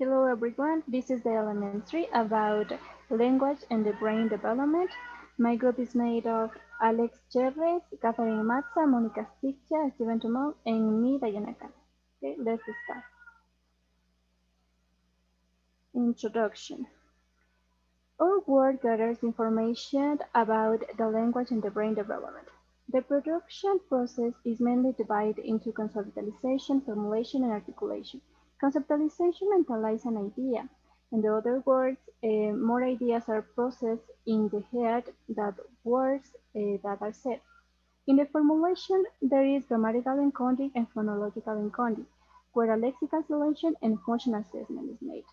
Hello everyone, this is the elementary about language and the brain development. My group is made of Alex Cherres, Catherine Matza, Monica Sticha, Steven Tumon, and me, Diana Khan. Okay, let's start. Introduction. Our work gathers information about the language and the brain development. The production process is mainly divided into conceptualization, formulation, and articulation. Conceptualization mentalizes an idea. In other words, more ideas are processed in the head than words that are said. In the formulation, there is grammatical encoding and phonological encoding, where a lexical selection and function assessment is made.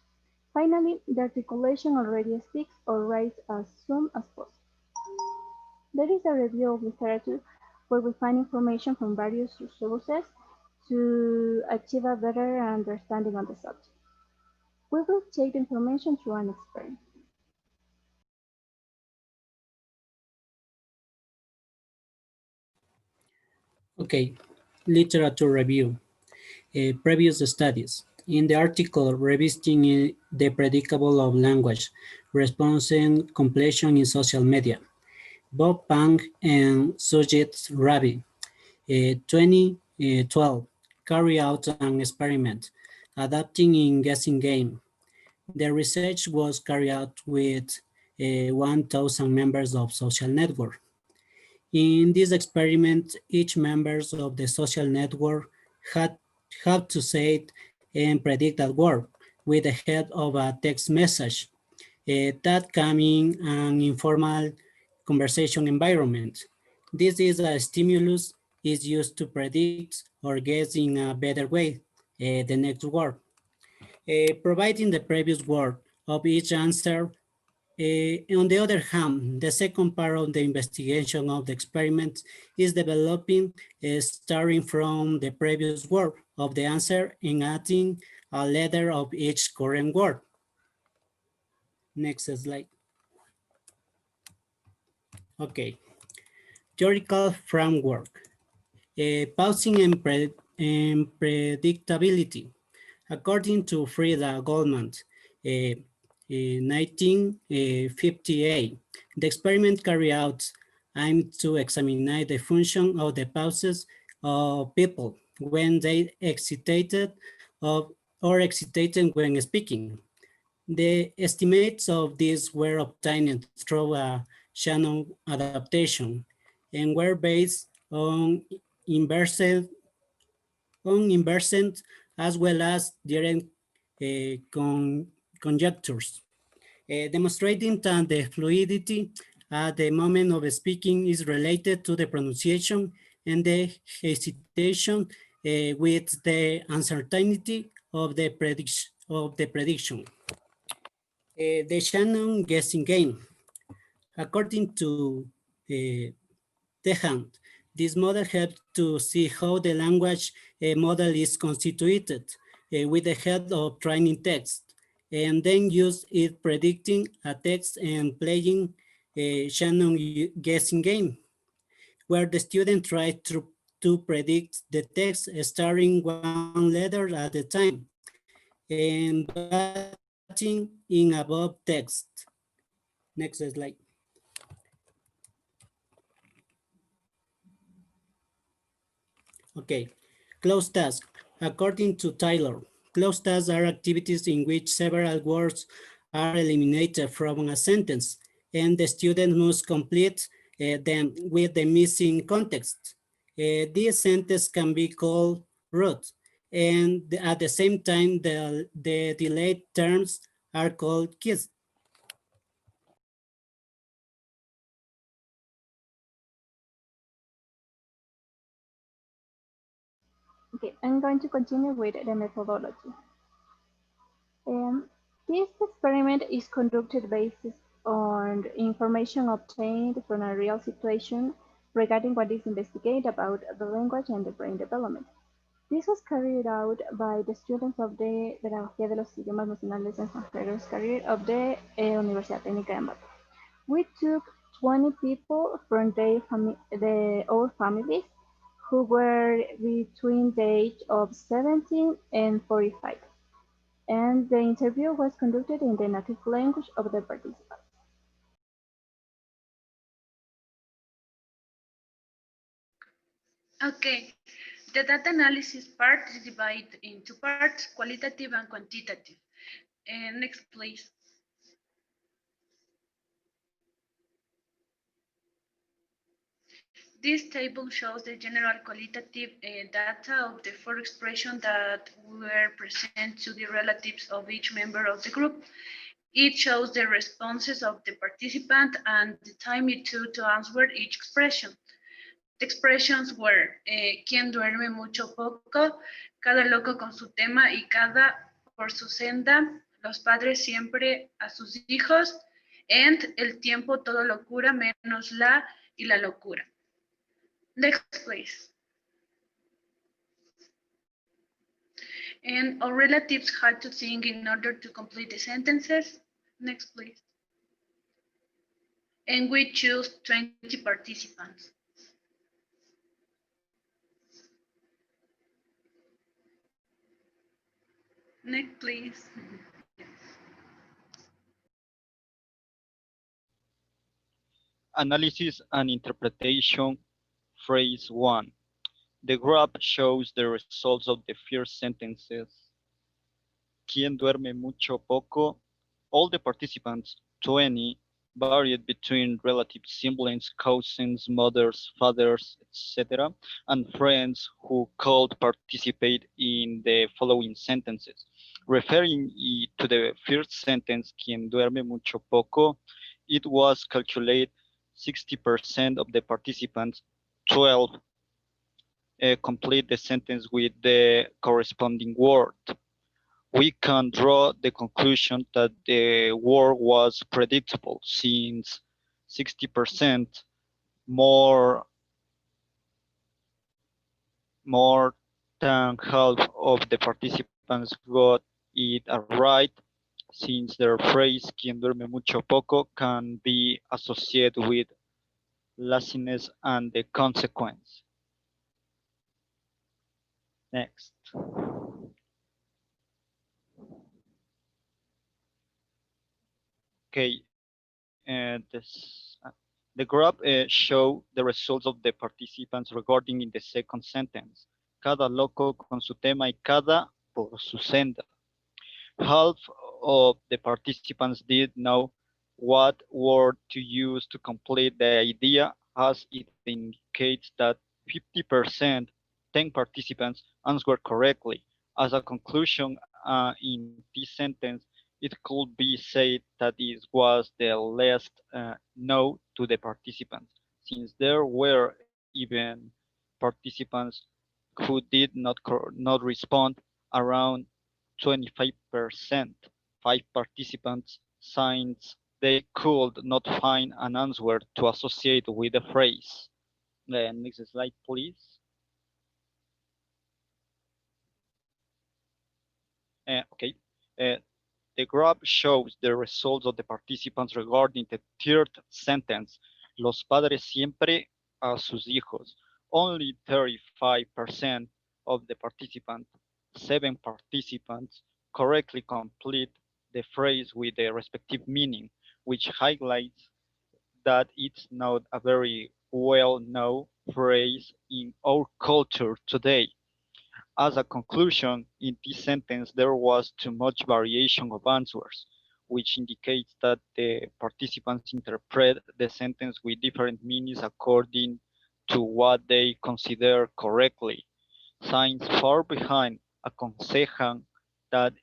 Finally, the articulation already speaks or writes as soon as possible. There is a review of literature where we find information from various sources to achieve a better understanding of the subject. We will take the information through an experiment. Okay, literature review. Previous studies. In the article, Revisiting the Predictable of Language, Response and Completion in Social Media, Bob Pang and Sujit Ravi, 2012, carry out an experiment, adapting in guessing game. The research was carried out with 1,000 members of social network. In this experiment, each members of the social network had to say and predict that word with the head of a text message that came in an informal conversation environment. This is a stimulus is used to predict or guess in a better way the next word. Providing the previous word of each answer. On the other hand, the second part of the investigation of the experiment is developing starting from the previous word of the answer and adding a letter of each current word. Next slide. Okay, theoretical framework. Pausing and predictability. According to Frida Goldman, 1958, the experiment carried out aimed to examine the function of the pauses of people when they excitated or excitated when speaking. The estimates of this were obtained through a Shannon adaptation and were based on inverse as well as direct conjectures, demonstrating that the fluidity at the moment of speaking is related to the pronunciation and the hesitation with the uncertainty of the prediction. The Shannon guessing game. According to Tehan, this model helps to see how the language model is constituted with the head of training text, and then use it predicting a text and playing a Shannon guessing game, where the student tries to predict the text starting one letter at a time and batting in above text. Next slide. Okay, closed tasks. According to Taylor, closed tasks are activities in which several words are eliminated from a sentence, and the student must complete them with the missing context. This sentence can be called root, and at the same time, the delayed terms are called keys. Okay, I'm going to continue with the methodology. This experiment is conducted based on information obtained from a real situation regarding what is investigated about the language and the brain development. This was carried out by the students of the Pedagogía de los Idiomas Nacionales Extranjeros career of the Universidad Técnica de Ambato. We took 20 people from our families who were between the age of 17 and 45. and the interview was conducted in the native language of the participants. Okay, the data analysis part is divided into parts, qualitative and quantitative. Next, please. This table shows the general qualitative data of the four expressions that were present to the relatives of each member of the group. It shows the responses of the participant and the time it took to answer each expression. The expressions were quien duerme mucho poco, cada loco con su tema y cada por su senda, los padres siempre a sus hijos, and el tiempo todo locura menos la y la locura. Next, please. And our relatives had to sing in order to complete the sentences. Next, please. And we choose 20 participants. Next, please. Analysis and interpretation, phrase 1. The graph shows the results of the first sentences. ¿Quién duerme mucho poco? All the participants, 20, varied between relatives, siblings, cousins, mothers, fathers, etc., and friends who could participate in the following sentences. Referring to the first sentence, ¿Quién duerme mucho poco? It was calculated 60% of the participants, 12, complete the sentence with the corresponding word. We can draw the conclusion that the word was predictable since 60% more more than half of the participants got it right, since their phrase quien duerme mucho poco can be associated with laziness and the consequence. Next. Okay, the graph show the results of the participants regarding in the second sentence. Cada loco con su tema y cada por su senda. Half of the participants did know what word to use to complete the idea, as it indicates that 50%, 10 participants, answered correctly. As a conclusion, in this sentence, it could be said that it was the last no to the participants, since there were even participants who did not respond, around 25%. 5 participants since they could not find an answer to associate with the phrase. Next slide, please. Okay. Uh, the graph shows the results of the participants regarding the third sentence. Los padres siempre a sus hijos. Only 35% of the participants, 7 participants, correctly complete the phrase with the respective meaning, which highlights that it's not a very well-known phrase in our culture today. As a conclusion, in this sentence there was too much variation of answers, which indicates that the participants interpret the sentence with different meanings according to what they consider correctly. Signs far behind aconsejan that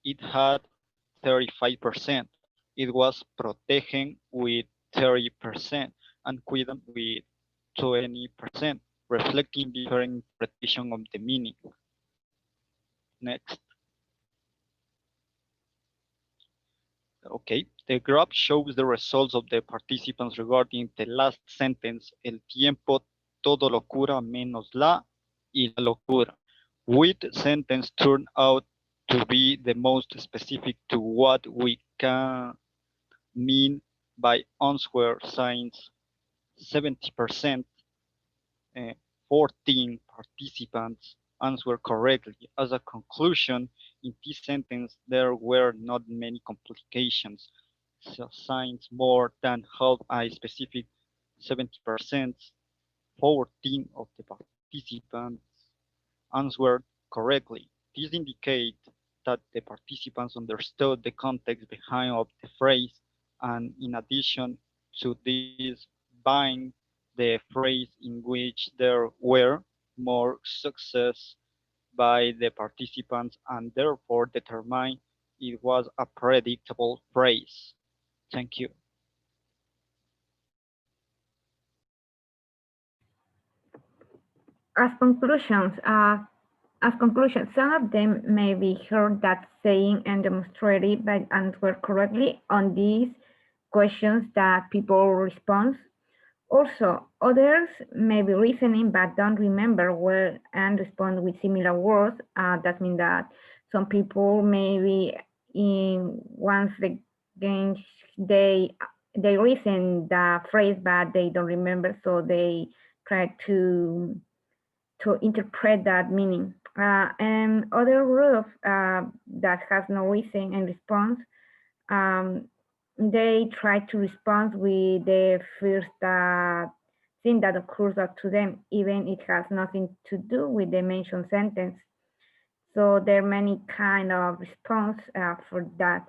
it had 35%. It was protegen with 30% and cuidan with 20%, reflecting different interpretation of the meaning. Next. Okay, the graph shows the results of the participants regarding the last sentence, el tiempo todo locura menos la y la locura. Which sentence turned out to be the most specific to what we can mean by answer signs. 70%, 14 participants answered correctly. As a conclusion, in this sentence, there were not many complications. So since more than half a specific 70%, 14 of the participants answered correctly. This indicates that the participants understood the context behind of the phrase, and in addition to this, bind the phrase in which there were more success by the participants and therefore determine it was a predictable phrase. Thank you. As conclusions, some of them may be heard that saying and demonstrated by answer correctly on these questions that people respond. Also, others may be listening but don't remember well and respond with similar words. That means that some people maybe in once again they listen the phrase but they don't remember, so they try to interpret that meaning. And other group that has no reason and response, um, they try to respond with the first thing that occurs up to them, even it has nothing to do with the mentioned sentence. So there are many kind of response for that.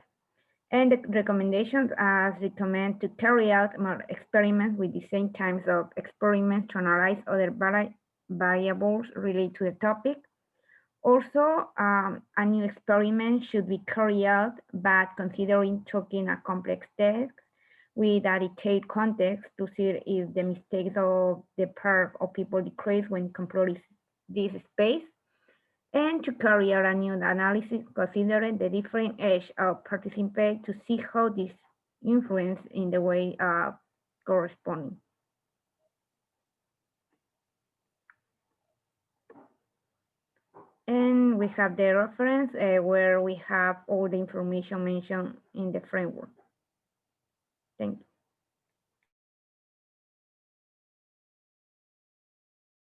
And the recommendations recommend to carry out more experiments with the same kinds of experiments to analyze other variables related to the topic. Also, a new experiment should be carried out, but considering taking a complex text with a detailed context to see if the mistakes of the part of people decrease when completing this space, and to carry out a new analysis considering the different age of participants to see how this influence in the way corresponding. And we have the reference where we have all the information mentioned in the framework. Thank you.